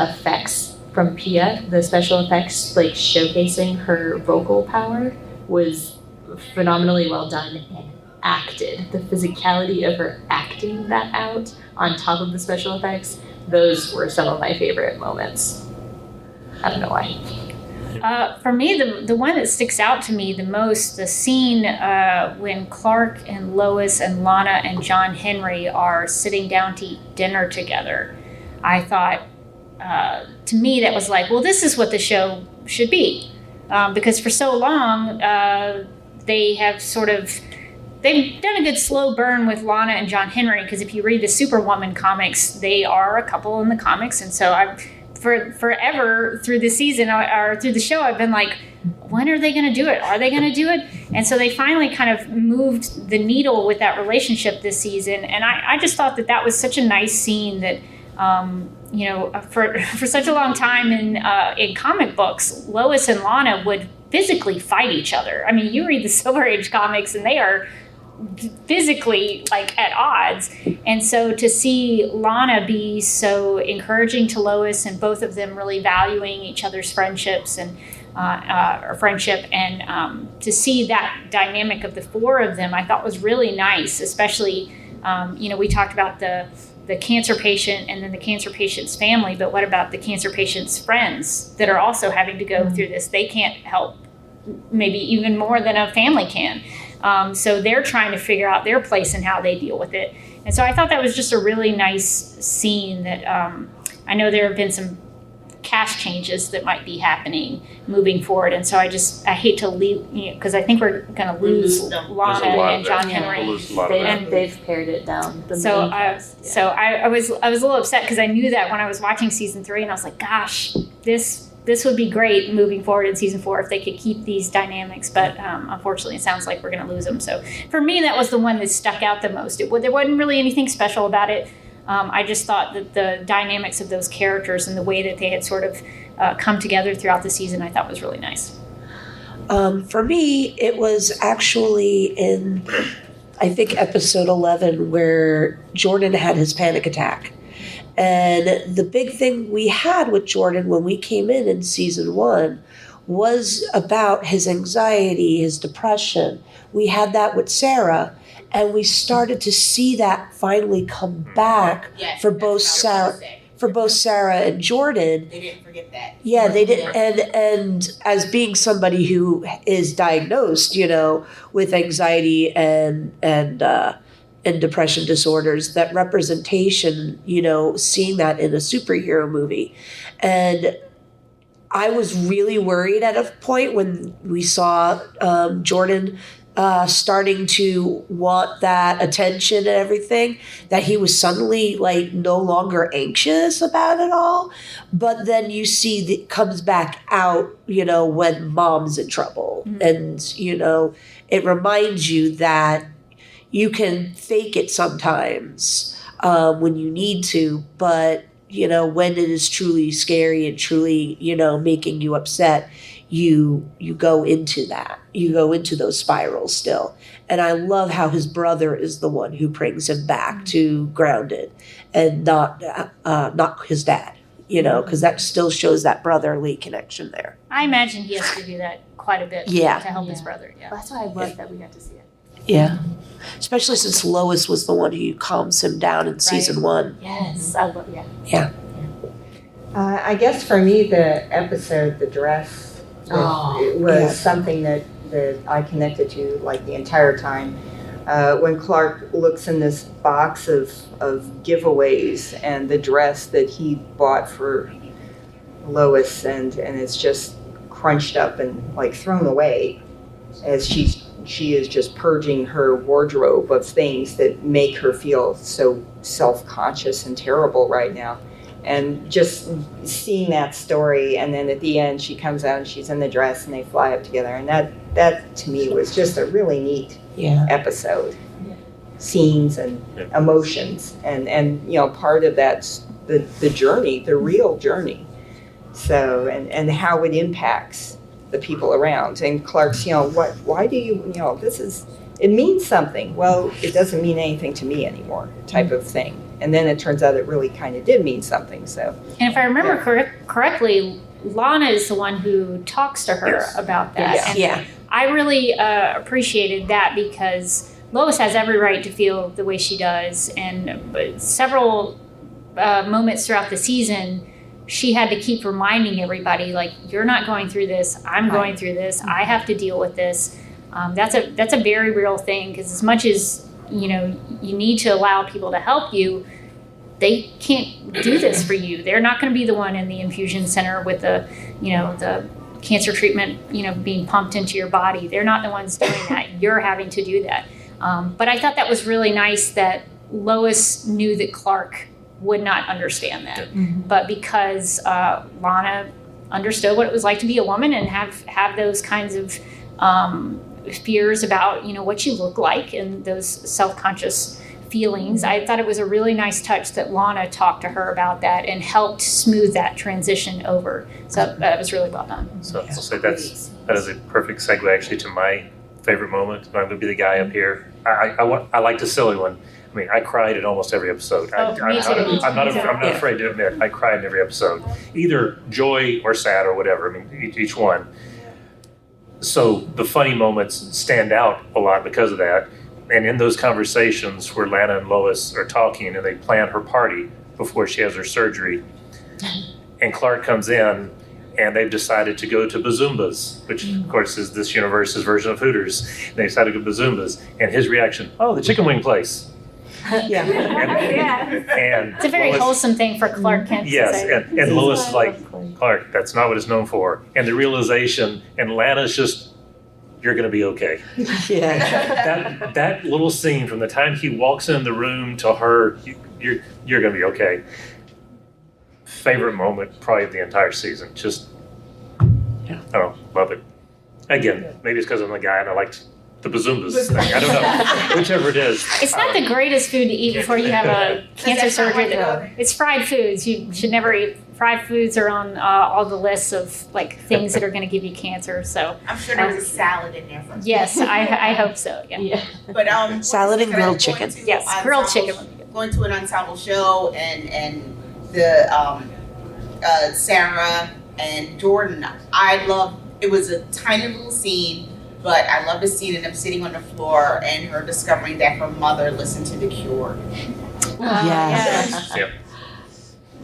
effects from Pia, the special effects, showcasing her vocal power, was phenomenally well done and acted. The physicality of her acting that out on top of the special effects, those were some of my favorite moments. I don't know why. For me, the one that sticks out to me the most, the scene when Clark and Lois and Lana and John Henry are sitting down to eat dinner together. I thought, to me, that was like, well, this is what the show should be. Because for so long, they've done a good slow burn with Lana and John Henry, because if you read the Superwoman comics, they are a couple in the comics. And so forever through the season or through the show, I've been like, when are they going to do it? Are they going to do it? And so they finally kind of moved the needle with that relationship this season. And I just thought that was such a nice scene that, for such a long time in comic books, Lois and Lana would physically fight each other. I mean, you read the Silver Age comics and they are physically at odds. And so to see Lana be so encouraging to Lois and both of them really valuing each other's friendships and to see that dynamic of the four of them, I thought was really nice, especially, we talked about the cancer patient and then the cancer patient's family, but what about the cancer patient's friends that are also having to go through this? They can't help maybe even more than a family can. So they're trying to figure out their place and how they deal with it. And so I thought that was just a really nice scene that I know there have been some cast changes that might be happening moving forward. And so I hate to leave, because I think we're going to lose Lana and John Henry. They've pared it down. So I was a little upset because I knew that when I was watching season 3, and I was like, gosh, this would be great moving forward in season 4 if they could keep these dynamics. But unfortunately, it sounds like we're going to lose them. So for me, that was the one that stuck out the most. There wasn't really anything special about it. I just thought that the dynamics of those characters and the way that they had sort of come together throughout the season, I thought was really nice. For me, it was actually in, I think, episode 11 where Jordan had his panic attack. And the big thing we had with Jordan when we came in season 1 was about his anxiety, his depression. We had that with Sarah. And we started to see that finally come back for both Sarah and Jordan. They didn't forget that. Yeah, they didn't. And as being somebody who is diagnosed, with anxiety and depression disorders, that representation, seeing that in a superhero movie. And I was really worried at a point when we saw Jordan starting to want that attention and everything, that he was suddenly like no longer anxious about it all. But then you see that it comes back out, when mom's in trouble. And, it reminds you that you can fake it sometimes when you need to, but, when it is truly scary and truly, making you upset, you go into that. You go into those spirals still. And I love how his brother is the one who brings him back to grounded and not his dad, because that still shows that brotherly connection there. I imagine he has to do that quite a bit to help his brother. Yeah. That's why I love that we got to see it. Yeah. Especially since Lois was the one who calms him down in season 1. Yes. I love Yeah. I guess for me, the episode, The Dress, it was something that I connected to like the entire time. When Clark looks in this box of giveaways and the dress that he bought for Lois, and it's just crunched up and like thrown away as she is just purging her wardrobe of things that make her feel so self-conscious and terrible right now. And just seeing that story, and then at the end she comes out and she's in the dress and they fly up together, and that to me was just a really neat episode. Scenes and emotions, and part of that's the journey, the real journey. So and how it impacts the people around. And Clark's, why do you, it means something. Well, it doesn't mean anything to me anymore, type of thing. And then it turns out it really kind of did mean something. So, and if I remember correctly, Lana is the one who talks to her about that. Yes. And I really appreciated that, because Lois has every right to feel the way she does. And several moments throughout the season, she had to keep reminding everybody, like, you're not going through this. I'm going through this. I have to deal with this. That's a very real thing, because as much as you need to allow people to help you, they can't do this for you. They're not going to be the one in the infusion center with the cancer treatment, being pumped into your body. They're not the ones doing that. You're having to do that. But I thought that was really nice that Lois knew that Clark would not understand that. But because Lana understood what it was like to be a woman and have those kinds of fears about what you look like and those self-conscious feelings, I thought it was a really nice touch that Lana talked to her about that and helped smooth that transition over. So that was really well done. So I'll say that is a perfect segue actually to my favorite moment. I'm going to be the guy up here. I like the silly one. I mean, I cried in almost every episode. I'm not afraid to admit I cried in every episode, either joy or sad or whatever. I mean, each one. So the funny moments stand out a lot because of that. And in those conversations where Lana and Lois are talking and they plan her party before she has her surgery, and Clark comes in and they've decided to go to Bazumba's, which of course is this universe's version of Hooters. And they decided to go to Bazumba's, and his reaction, "Oh, the chicken wing place." And it's a very wholesome thing for Clark Kent to say. And Lois is like, "Clark, that's not what it's known for." And the realization, and Lana's just, "You're going to be okay." That little scene from the time he walks in the room to her, you're going to be okay. Favorite moment probably of the entire season. Just, love it. Again, maybe it's because I'm the guy and I liked the Bazumba's thing. I don't know. Whichever it is. It's not the greatest food to eat before you have a cancer surgery. It's fried foods. You should never eat. Fried foods are on all the lists of like things that are going to give you cancer. So I'm sure there was a salad in there. For yes, I hope so. Yeah. But salad and grilled chicken. Yes, grilled chicken. Going to an ensemble show and the Sarah and Jordan. It was a tiny little scene, but I love the scene of them sitting on the floor and her discovering that her mother listened to The Cure. Yeah.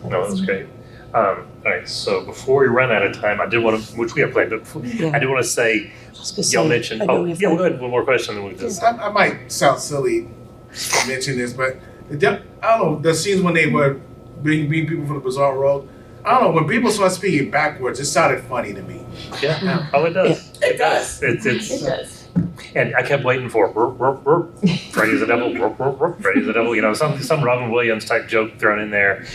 No, that was great. All right, so before we run out of time, I did want to, which we have played, but I did want to say, y'all mentioned, we'll go ahead, one more question. And we'll just, I might sound silly to mention this, but I don't know, the scenes when they were bringing people from the bizarre world, I don't know, when people started speaking backwards, it sounded funny to me. Yeah. Oh, it does. It does. It does. And I kept waiting for Freddy's the devil, Freddy's the devil. You know, some Robin Williams type joke thrown in there.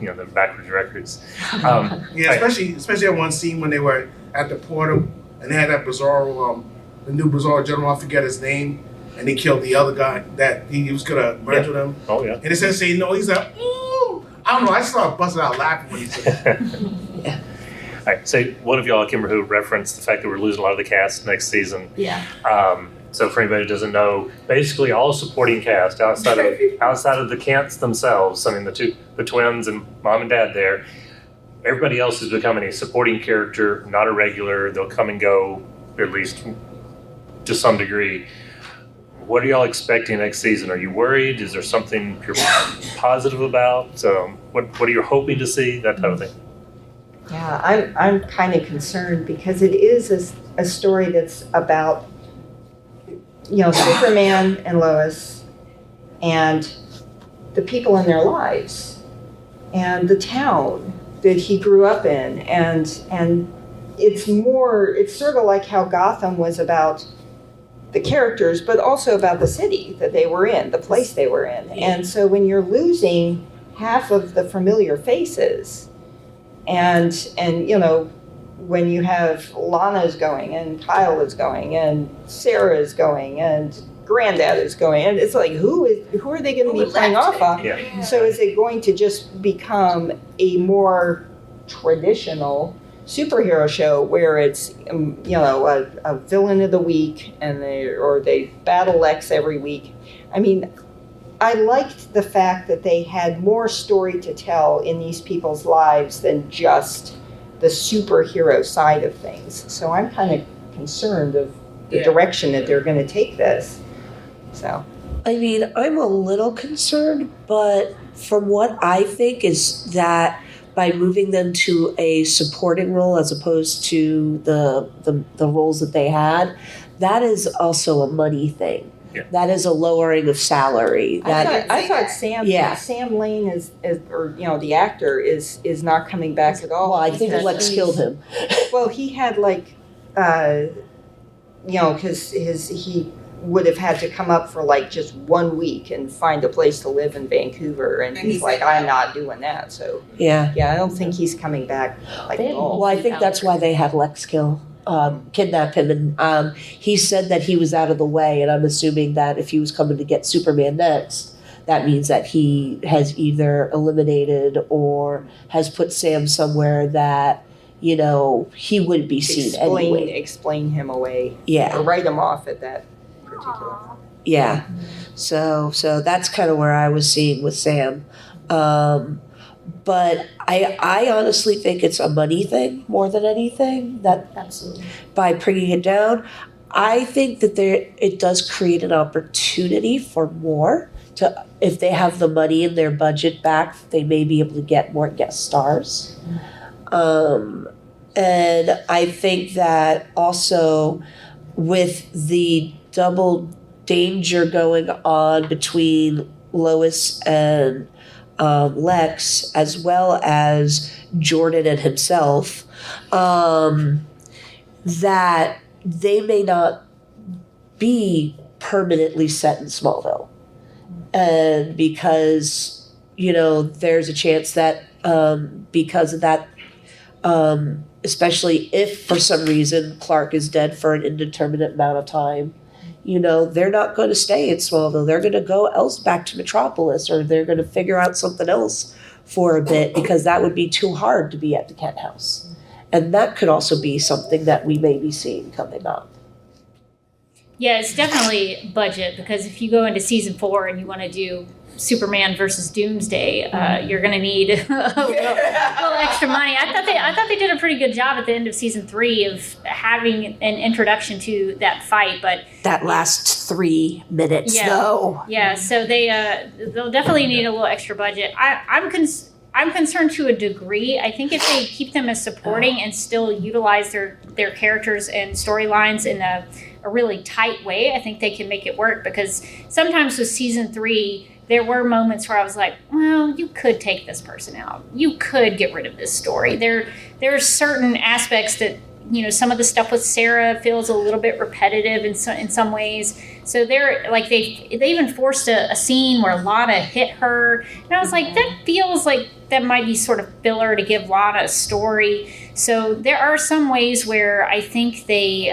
You know, the backwards records. Yeah, especially that one scene when they were at the portal and they had that bizarre, the new bizarre general. I forget his name, and he killed the other guy that he was gonna merge with him. Oh yeah. And it says, "Say no." He's like, "Ooh!" I don't know. I started busting out laughing when he said that. All right, so one of y'all, I can't remember who, referenced the fact that we're losing a lot of the cast next season. Yeah. So for anybody who doesn't know, basically all supporting cast outside of the Kents themselves, I mean the twins and mom and dad there, everybody else is becoming a supporting character, not a regular. They'll come and go, at least to some degree. What are y'all expecting next season? Are you worried? Is there something you're positive about? What are you hoping to see? That type of thing. Yeah, I'm kind of concerned because it is a story that's about, you know, Superman and Lois and the people in their lives and the town that he grew up in, and it's sort of like how Gotham was about the characters, but also about the city that they were in, the place they were in. And so when you're losing half of the familiar faces, and you know, when you have Lana's going and Kyle is going and Sarah is going and Granddad is going, and it's like who are they going to be playing off of? Yeah. So is it going to just become a more traditional superhero show where it's you know, a villain of the week and they battle Lex every week? I mean, I liked the fact that they had more story to tell in these people's lives than just the superhero side of things. So I'm kind of concerned of the direction that they're going to take this. So, I mean, I'm a little concerned, but from what I think is that by moving them to a supporting role as opposed to the roles that they had, that is also a money thing. Yeah. That is a lowering of salary. I thought Sam Lane is or you know, the actor is not coming back at all. Well, I think Lex killed him. Well, he had like, you know, because he would have had to come up for like just 1 week and find a place to live in Vancouver, and he's like, I'm not doing that. So yeah, I don't think he's coming back like at all. Well, I think that's why they had Lex kidnap him, and he said that he was out of the way, and I'm assuming that if he was coming to get Superman next, that means that he has either eliminated or has put Sam somewhere that, you know, he wouldn't be seen anyway. Explain him away. Yeah. Or write him off at that particular. Yeah. So that's kind of where I was seeing with Sam. But I honestly think it's a money thing more than anything. That absolutely. By bringing it down, I think that it does create an opportunity for more. If they have the money in their budget back, they may be able to get more guest stars. And I think that also with the double danger going on between Lois and Lex, as well as Jordan and himself, that they may not be permanently set in Smallville. And because, you know, there's a chance that because of that, especially if for some reason Clark is dead for an indeterminate amount of time, you know, they're not going to stay in Smallville. They're going to go back to Metropolis, or they're going to figure out something else for a bit, because that would be too hard to be at the Kent house. And that could also be something that we may be seeing coming up. Yeah, it's definitely budget, because if you go into season 4 and you want to do Superman versus Doomsday, you're going to need a little extra money. I thought they did a pretty good job at the end of season 3 of having an introduction to that fight, but that last 3 minutes, though. Yeah, so they'll definitely need a little extra budget. I'm concerned to a degree. I think if they keep them as supporting and still utilize their characters and storylines in a really tight way, I think they can make it work, because sometimes with season 3, there were moments where I was like, well, you could take this person out. You could get rid of this story. There are certain aspects that some of the stuff with Sarah feels a little bit repetitive in some ways. So they're like they even forced a scene where Lana hit her, and I was like, that feels like that might be sort of filler to give Lana a story. So there are some ways where I think they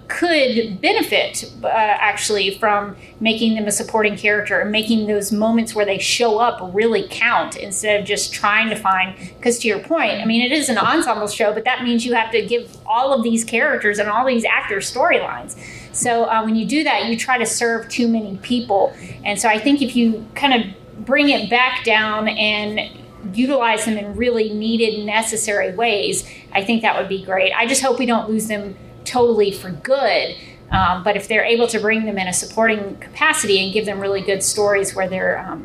could benefit actually from making them a supporting character and making those moments where they show up really count instead of just trying to find, because to your point, I mean, it is an ensemble show, but that means you have to give all of these characters and all these actors storylines. So when you do that, you try to serve too many people. And so I think if you kind of bring it back down and utilize them in really needed, necessary ways, I think that would be great. I just hope we don't lose them totally for good. But if they're able to bring them in a supporting capacity and give them really good stories where they're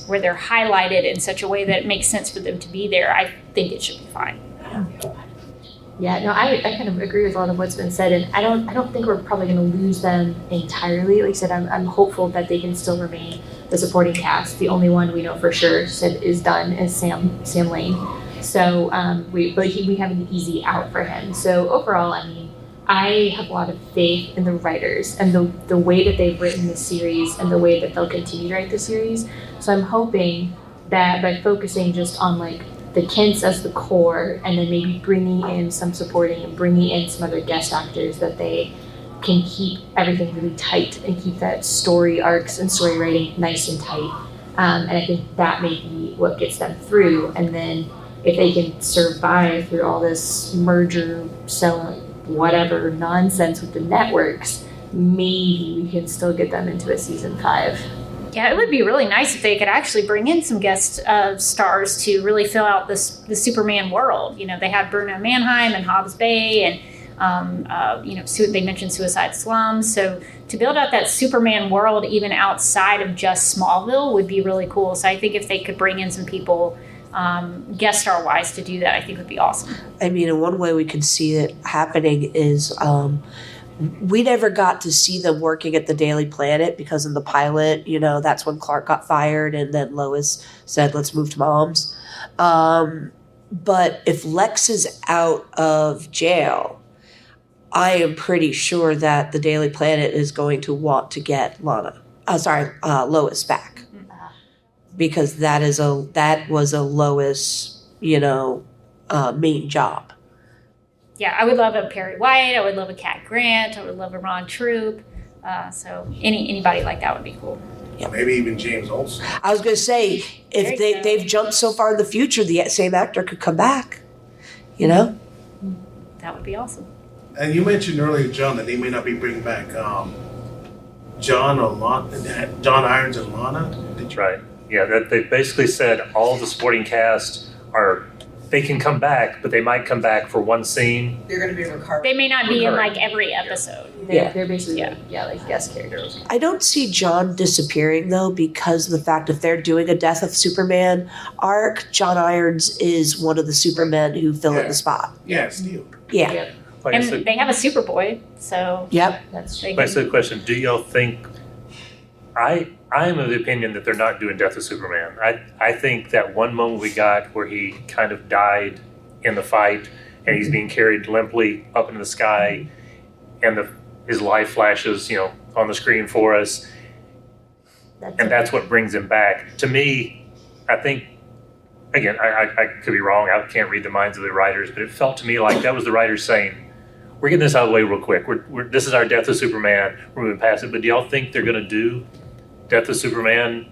highlighted in such a way that it makes sense for them to be there, I think it should be fine. Yeah, no, I kind of agree with a lot of what's been said, and I don't think we're probably going to lose them entirely. Like I said, I'm hopeful that they can still remain the supporting cast. The only one we know for sure is done is Sam Lane. So we have an easy out for him. So overall, I mean, I have a lot of faith in the writers and the way that they've written the series and the way that they'll continue to write the series. So I'm hoping that by focusing just on like the Kents as the core, and then maybe bringing in some supporting and bringing in some other guest actors, that they can keep everything really tight and keep that story arcs and story writing nice and tight. And I think that may be what gets them through. And then if they can survive through all this merger, selling, whatever nonsense with the networks, maybe we can still get them into a season 5. Yeah, it would be really nice if they could actually bring in some guest stars to really fill out the Superman world. They have Bruno Mannheim and Hobbs Bay, and they mentioned Suicide Slums. So to build out that Superman world even outside of just Smallville would be really cool. So I think if they could bring in some people guest star wise to do that, I think would be awesome. I mean, and one way we could see it happening is we never got to see them working at the Daily Planet because in the pilot, that's when Clark got fired and then Lois said, let's move to Mom's. But if Lex is out of jail, I am pretty sure that the Daily Planet is going to want to get Lois back. Because that was a Lois, main job. Yeah, I would love a Perry White. I would love a Cat Grant. I would love a Ron Troop. So anybody like that would be cool. Yeah. Maybe even James Olsen. I was going to say, if they've jumped so far in the future, the same actor could come back. That would be awesome. And you mentioned earlier, John, that they may not be bringing back John Irons and Lana. That's right. Yeah, that they basically said all the supporting cast they can come back, but they might come back for one scene. They're going to be recurring. They may not be in like every episode. They're basically like guest characters. I don't see John disappearing though, because of the fact if they're doing a Death of Superman arc, John Irons is one of the Supermen who fill in the spot. Yeah, Steel. Yeah. Yep. And they have a Superboy, so yep. That's the question. Do y'all think I am of the opinion that they're not doing Death of Superman. I think that one moment we got where he kind of died in the fight and he's being carried limply up into the sky and his life flashes, on the screen for us. That's what brings him back. To me, I think, again, I could be wrong. I can't read the minds of the writers, but it felt to me like that was the writers saying, we're getting this out of the way real quick. This is our Death of Superman. We're moving past it. But do y'all think they're going to do Death of Superman?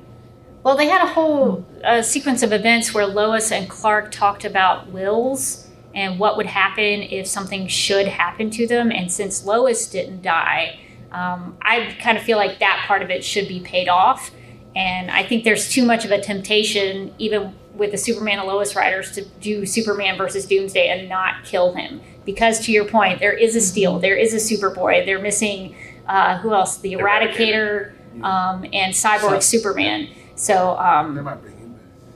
Well, they had a whole sequence of events where Lois and Clark talked about wills and what would happen if something should happen to them. And since Lois didn't die, I kind of feel like that part of it should be paid off. And I think there's too much of a temptation, even with the Superman and Lois writers, to do Superman versus Doomsday and not kill him. Because to your point, there is a Steel, there is a Superboy, they're missing, who else? The Eradicator. And Cyborg Superman. So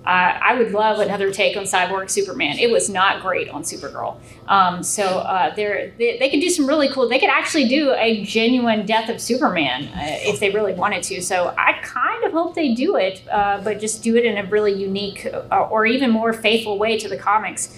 I would love another take on Cyborg Superman. It was not great on Supergirl. They could do some really cool. They could actually do a genuine Death of Superman if they really wanted to. So I kind of hope they do it, but just do it in a really unique or even more faithful way to the comics,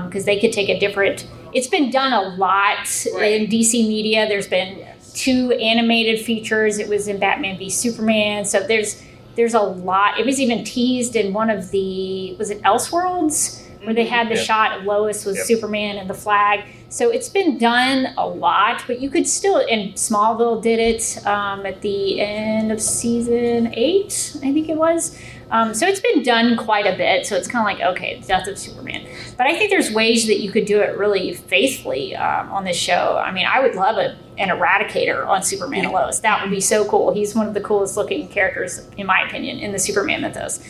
because they could take a different. It's been done a lot in DC media. There's been 2 animated features. It was in Batman v Superman. So there's a lot. It was even teased in one of the, was it Elseworlds, where they had the shot of Lois with Superman and the flag. So it's been done a lot, but you could still, and Smallville did it at the end of season 8, I think it was. So it's been done quite a bit. So it's kind of like, okay, Death of Superman. But I think there's ways that you could do it really faithfully on this show. I mean, I would love an Eradicator on Superman and Lois. That would be so cool. He's one of the coolest looking characters, in my opinion, in the Superman mythos.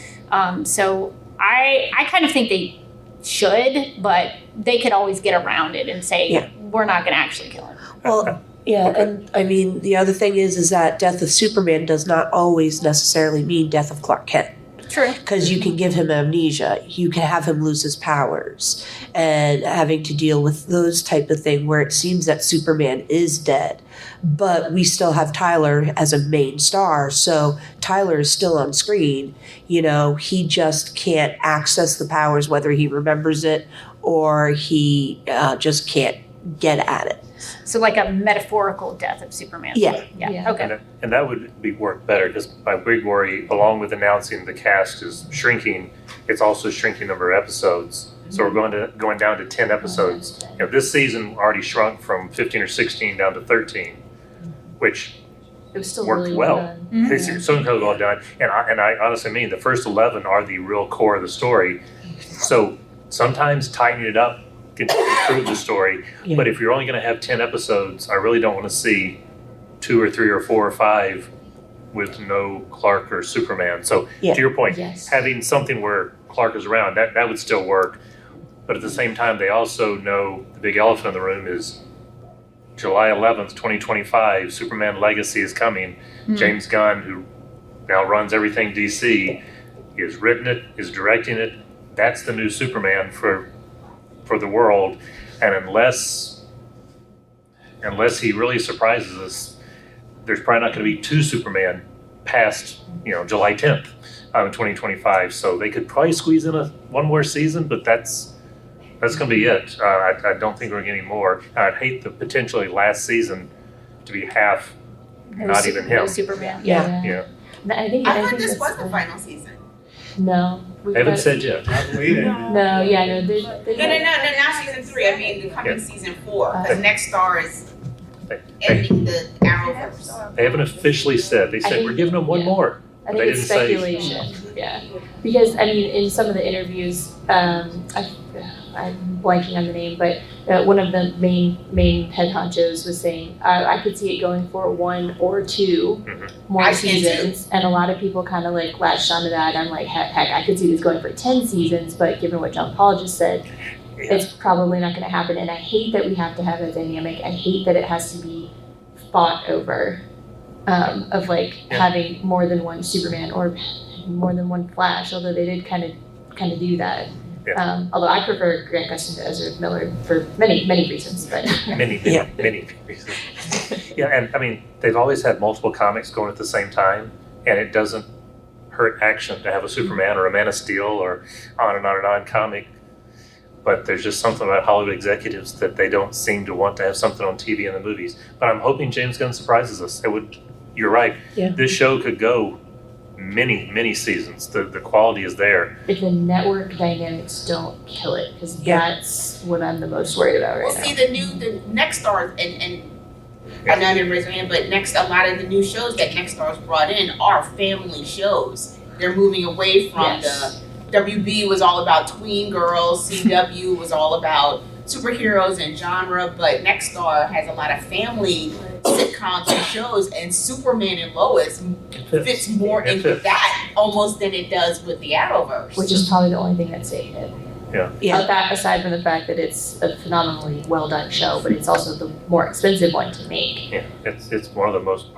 So I kind of think they should, but they could always get around it and say, we're not going to actually kill him. Well, and I mean, the other thing is that Death of Superman does not always necessarily mean Death of Clark Kent. True. Because you can give him amnesia. You can have him lose his powers. And having to deal with those type of thing where it seems that Superman is dead. But we still have Tyler as a main star. So Tyler is still on screen. You know, he just can't access the powers, whether he remembers it or he just can't get at it. So like a metaphorical Death of Superman. Yeah. Okay. And that would be work better, because my big worry, along with announcing the cast is shrinking, it's also shrinking number of episodes. So we're going down to 10 episodes. You know, this season already shrunk from 15 or 16 down to 13, which it was still worked really well. done. It's so incredibly well done. And I honestly mean the first 11 are the real core of the story. So sometimes tightening it up can improve the story. But if you're only going to have 10 episodes, I really don't want to see 2 or 3 or 4 or 5 with no Clark or Superman. So to your point, having something where Clark is around, that would still work. But at the same time, they also know the big elephant in the room is July 11th, 2025, Superman Legacy is coming. James Gunn, who now runs everything DC, he has written it, is directing it. That's the new Superman for the world. And unless he really surprises us, there's probably not going to be 2 Superman past July 10th in 2025. So they could probably squeeze in one more season, but that's going to be it. I don't think we're getting more. I'd hate the potentially last season to be half, not even him. No Superman. Yeah. I heard this was the final season. No. They haven't said yet. No, No, not season 3. I mean, the coming season 4. Because Next Star is ending the Arrowverse. They haven't officially said. They said we're giving them one more. I think it's speculation. Because I mean, in some of the interviews, I'm blanking on the name, but one of the main head honchos was saying I could see it going for 1 or 2 more seasons, and a lot of people kind of like latched onto that. I'm like, heck, I could see this going for 10 seasons, but given what John Paul just said, it's probably not going to happen. And I hate that we have to have that dynamic. I hate that it has to be fought over, of like having more than one Superman or more than one Flash, although they did kind of do that. Although I prefer Grant Gustin to Ezra Miller for many reasons, but many reasons. And I mean, they've always had multiple comics going at the same time, and it doesn't hurt action to have a Superman or a Man of Steel or on and on and on comic. But there's just something about Hollywood executives that they don't seem to want to have something on TV in the movies. But I'm hoping James Gunn surprises us. You're right. This show could go many seasons. The quality is there. If the network dynamics don't kill it, because that's what I'm the most worried about right now. See, the Next Star, and I know I didn't raise my hand, but a lot of the new shows that Next Star's brought in are family shows. They're moving away from the WB was all about tween girls, CW was all about superheroes and genre, but Next Star has a lot of family sitcoms and shows, and Superman and Lois fits more into that almost than it does with the Arrowverse. Which is probably the only thing that saved it. Aside from the fact that it's a phenomenally well done show, but it's also the more expensive one to make. Yeah, it's one of the most,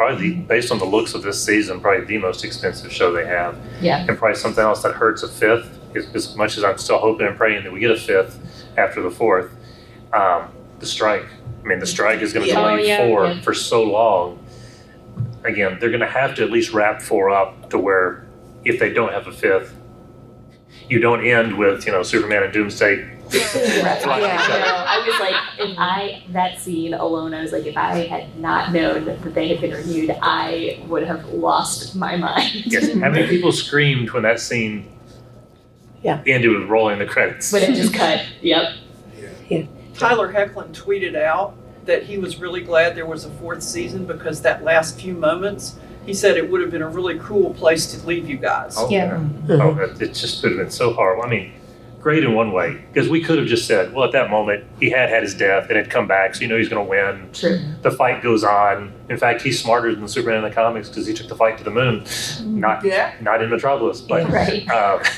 based on the looks of this season, probably the most expensive show they have. Yeah. And probably something else that hurts a 5th as much as I'm still hoping and praying that we get a 5th after the 4th, the strike. I mean, the strike is going to delay 4 for so long. Again, they're going to have to at least wrap 4 up to where if they don't have a 5th, you don't end with, Superman and Doomsday. I was like, that scene alone, I was like, if I had not known that they had been renewed, I would have lost my mind. Yes. How many people screamed when that scene ended with rolling the credits? But it just cut. Yep. Yeah. Tyler Hoechlin tweeted out that he was really glad there was a 4th season because that last few moments, he said it would have been a really cool place to leave you guys. Oh, it just would have been so horrible. I mean, great in one way, because we could have just said, well, at that moment, he had his death and had come back, so you know he's going to win. True. The fight goes on. In fact, he's smarter than Superman in the comics because he took the fight to the moon, not in Metropolis, but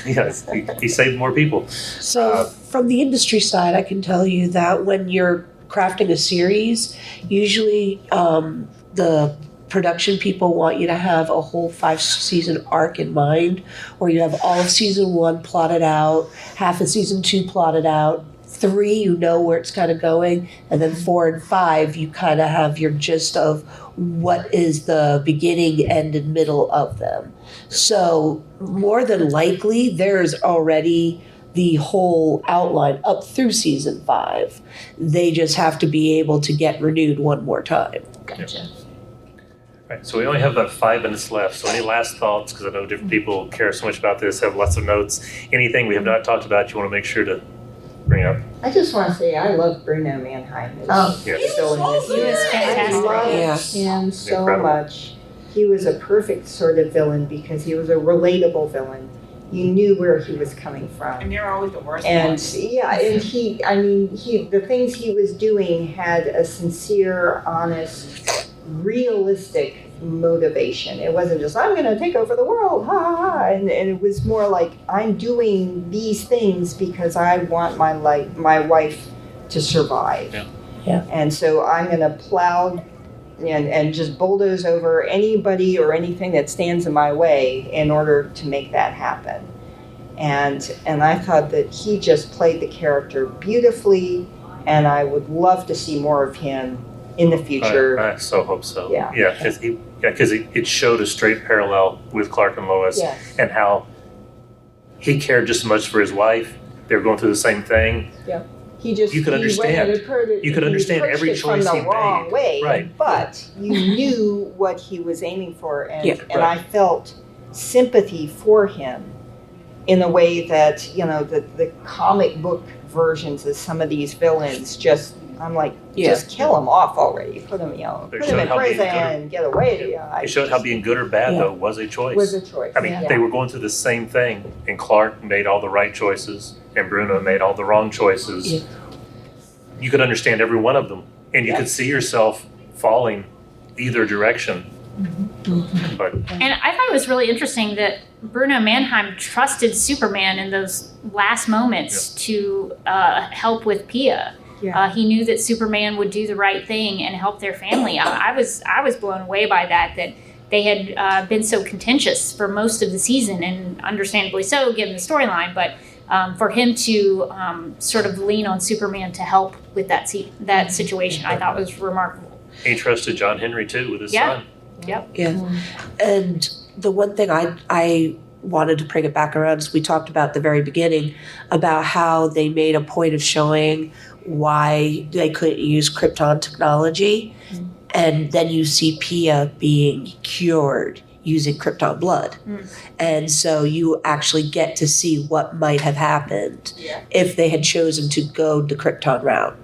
yes, he saved more people. So from the industry side, I can tell you that when you're crafting a series, usually the production people want you to have a whole 5-season arc in mind, or you have all of season 1 plotted out, half of season 2 plotted out, 3 you know where it's kind of going, and then 4 and 5 you kind of have your gist of what is the beginning, end, and middle of them. So more than likely there's already the whole outline up through season 5. They just have to be able to get renewed one more time. Gotcha. Right, so we only have about 5 minutes left. So any last thoughts? Because I know different people care so much about this, have lots of notes. Anything we have not talked about you want to make sure to bring up? I just want to say I love Bruno Mannheim. He was fantastic. I loved him so much. He was a perfect sort of villain because he was a relatable villain. You knew where he was coming from. And they're always the worst and ones. and the things he was doing had a sincere, honest, realistic motivation. It wasn't just, I'm going to take over the world, ha ha ha. And it was more like, I'm doing these things because I want my wife to survive. Yeah. And so I'm going to plow and just bulldoze over anybody or anything that stands in my way in order to make that happen. And I thought that he just played the character beautifully, and I would love to see more of him in the future. I so hope so. Yeah. Because it showed a straight parallel with Clark and Lois, and how he cared just as much for his wife. They were going through the same thing. Yeah. You could understand every choice from the he wrong made. way, Right. But you knew what he was aiming for, and right. I felt sympathy for him in a way that the comic book versions of some of these villains just. I'm like, just kill him off already. Put him, put him in prison and get away. It showed how being good or bad though was a choice. Was a choice. I mean, they were going through the same thing, and Clark made all the right choices, and Bruno made all the wrong choices. Yeah. You could understand every one of them, and you could see yourself falling either direction. Mm-hmm. But and I thought it was really interesting that Bruno Mannheim trusted Superman in those last moments to help with Pia. Yeah. He knew that Superman would do the right thing and help their family. I was blown away by that they had been so contentious for most of the season, and understandably so, given the storyline. But for him to sort of lean on Superman to help with that situation, I thought was remarkable. He trusted John Henry too with his son. Yep. Yeah. And the one thing I wanted to bring it back around is we talked about at the very beginning about how they made a point of showing why they couldn't use Krypton technology, and then you see Pia being cured using Krypton blood. And so you actually get to see what might have happened if they had chosen to go the Krypton route.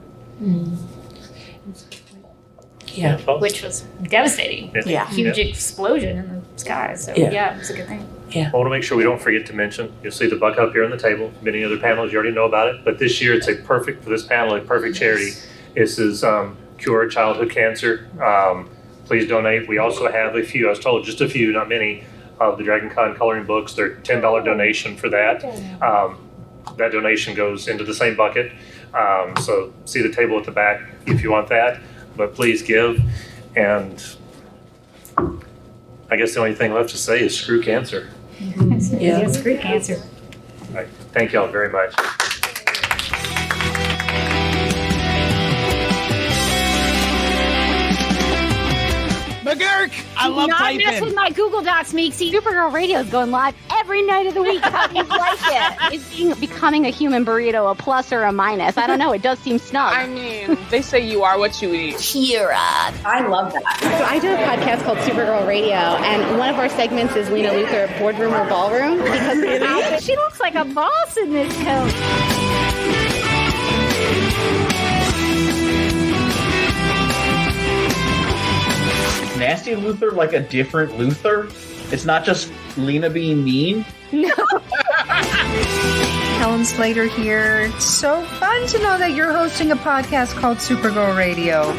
Yeah. Which was devastating. Yeah. Huge explosion in the sky. So it was a good thing. Yeah. I want to make sure we don't forget to mention, you'll see the buck up here on the table. Many other panels, you already know about it. But this year, it's for this panel, a perfect charity. This is Cure Childhood Cancer. Please donate. We also have a few, I was told just a few, not many, of the Dragon Con coloring books. They're $10 donation for that. That donation goes into the same bucket. So see the table at the back if you want that. But please give. And I guess the only thing left to say is screw cancer. Yeah, screw cancer. Right. Thank y'all very much. McGurk, I love Not typing. mess with my Google Docs, Meeksy. Supergirl Radio is going live every night of the week. How do you like it? Is becoming a human burrito a plus or a minus? I don't know. It does seem snug. I mean, they say you are what you eat. Cheer up. I love that. So I do a podcast called Supergirl Radio, and one of our segments is Lena Luthor, Boardroom or Ballroom, because she looks like a boss in this coat. Nasty Luthor like a different Luthor? It's not just Lena being mean? No. Helen Slater here. It's so fun to know that you're hosting a podcast called Supergirl Radio.